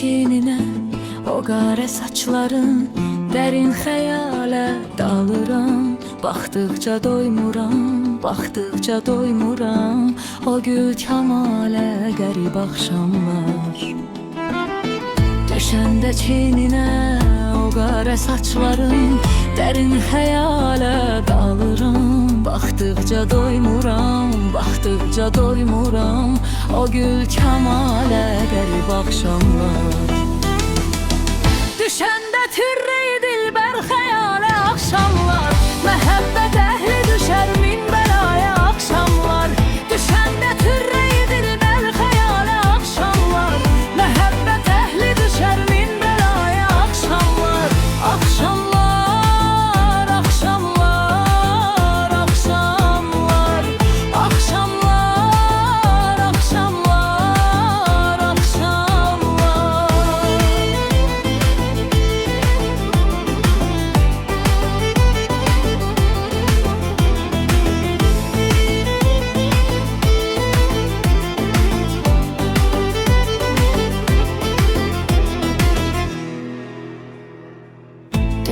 çiynine o qara saçların, dərin xəyalə dalıram. Baxdıqca doymuram, baxdıqca doymuram. O gül kəmalə qərib axşamlar. Düşəndə çiynine o qara saçların, dərin xəyalə dalıram. Baxdıqca doymuram, baxdıqca doymuram. O gül kəmalə qərib axşamlar. Düşəndə türrəyi dilbər xəyalə axşamlar. Məhəbbət əhli düşər min bəlaya axşamlar. Düşəndə türrəyi dilbər xəyalə axşamlar. Məhəbbət əhli düşər min bəlaya axşamlar. Axşamlar, axşamlar, axşamlar. Axşamlar, axşamlar, axşamlar.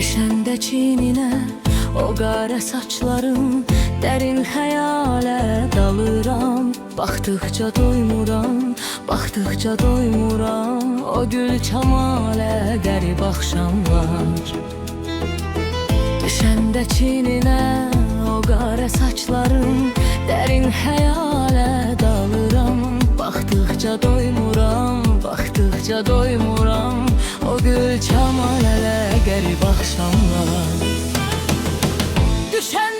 Düşəndə çiynine o qara saçların, dərin xəyalə dalıram. Baxdıqca doymuram, baxdıqca doymuram. O gül kəmalə qərib axşamlar. Düşəndə çiynine o qara saçların, dərin xəyalə dalıram. Baxdıqca doymuram, baxdıqca doymuram. O gül kəmalə qərib axşamlar. Düşən